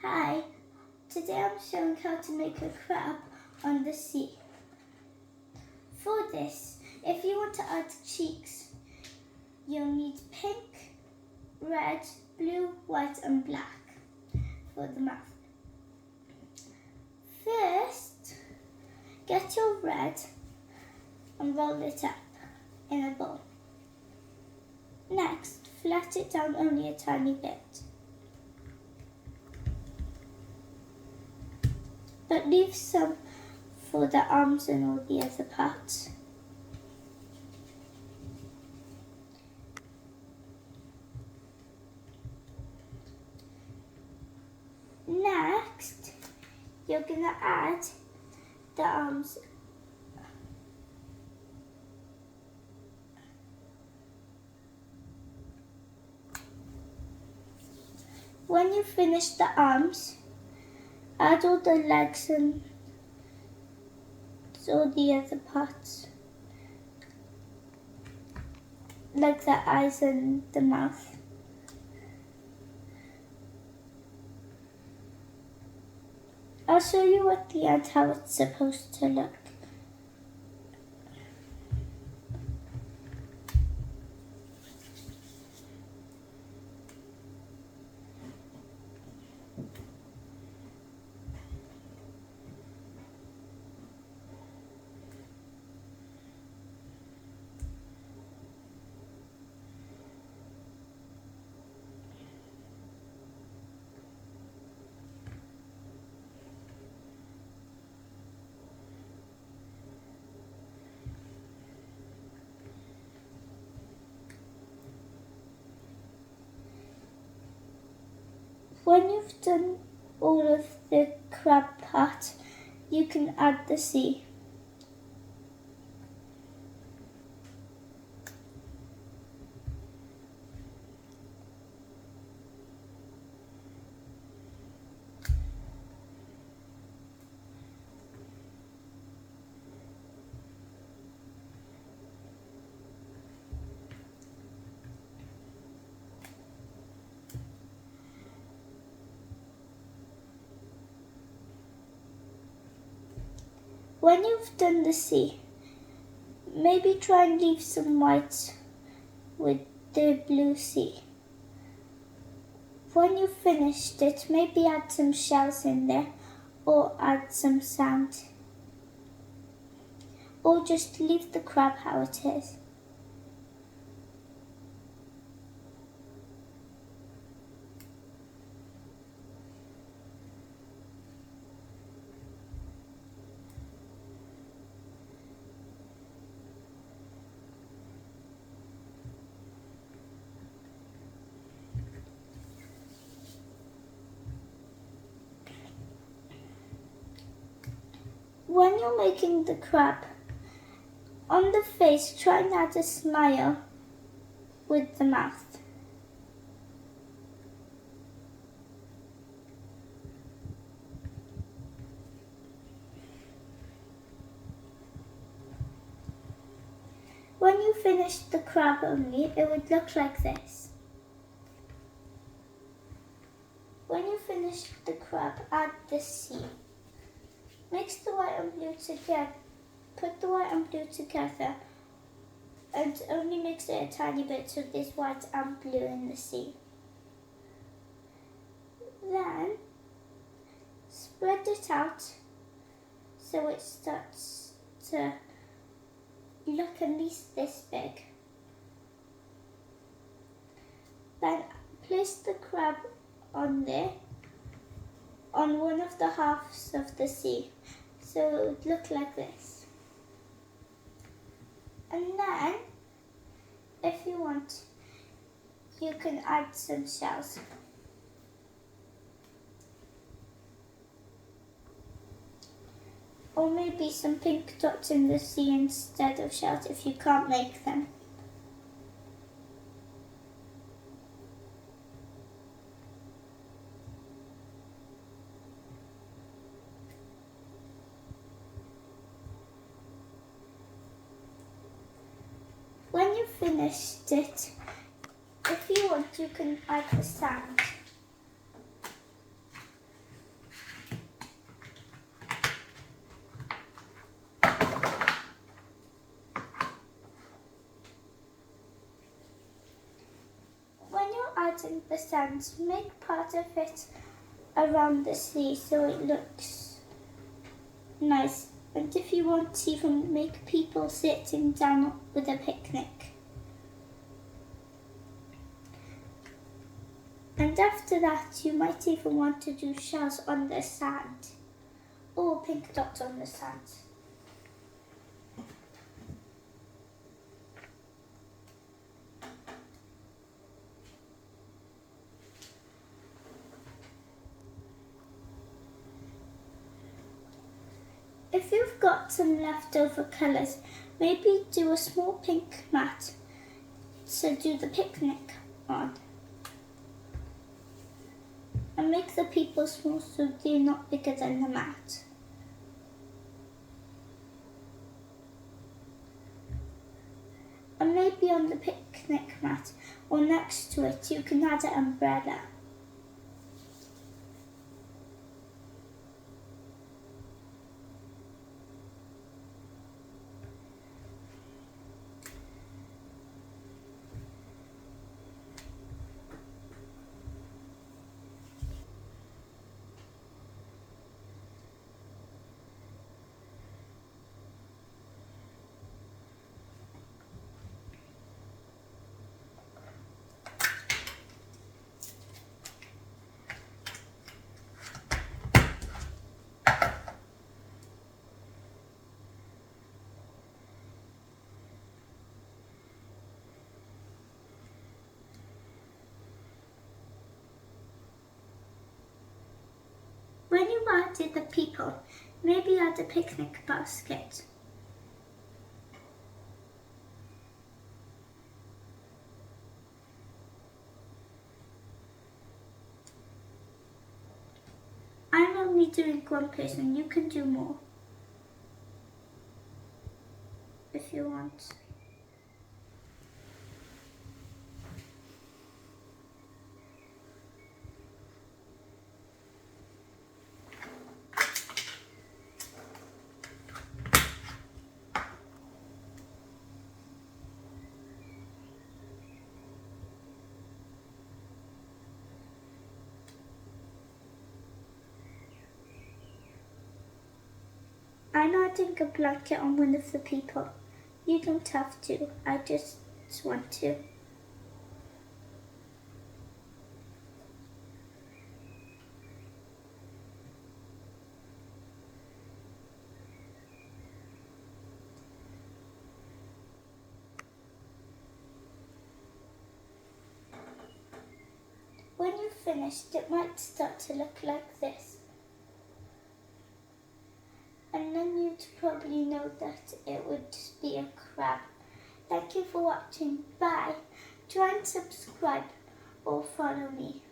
Hi, today I'm showing how to make a crab on the sea. For this, if you want to add cheeks, you'll need pink, red, blue, white and black for the mouth. First, get your red and roll it up in a bowl. Next, flat it down only a tiny bit. But leave some for the arms and all the other parts. Next, you're going to add the arms. When you finish the arms, add all the legs and all the other parts, like the eyes and the mouth. I'll show you at the end how it's supposed to look. When you've done all of the crab part, you can add the sea. When you've done the sea, maybe try and leave some white with the blue sea. When you've finished it, maybe add some shells in there or add some sand. Or just leave the crab how it is. When you're making the crab, on the face, try and add a smile with the mouth. When you finish the crab only, it would look like this. When you finish the crab, add the sea. Mix the white and blue together. Put the white and blue together and only mix it a tiny bit so there's white and blue in the sea. Then spread it out so it starts to look at least this big. Then place the crab on there, on one of the halves of the sea, so it would look like this. And then, if you want, you can add some shells. Or maybe some pink dots in the sea instead of shells if you can't make them. When you've finished it, if you want, you can add the sand. adding the sand, make part of it around the sea so it looks nice. And if you want, even make people sitting down with a picnic. And after that, you might even want to do shells on the sand or pink dots on the sand. If you've got some leftover colours, maybe do a small pink mat to do the picnic on. And make the people small so they're not bigger than the mat. And maybe on the picnic mat or next to it you can add an umbrella. When you added the people, maybe add a picnic basket. I'm only doing one person, you can do more if you want. I'm adding a blanket on one of the people. You don't have to, I just want to. When you've finished, it might start to look like this. And then you'd probably know that it would be a crab. Thank you for watching. Bye. Try and subscribe or follow me.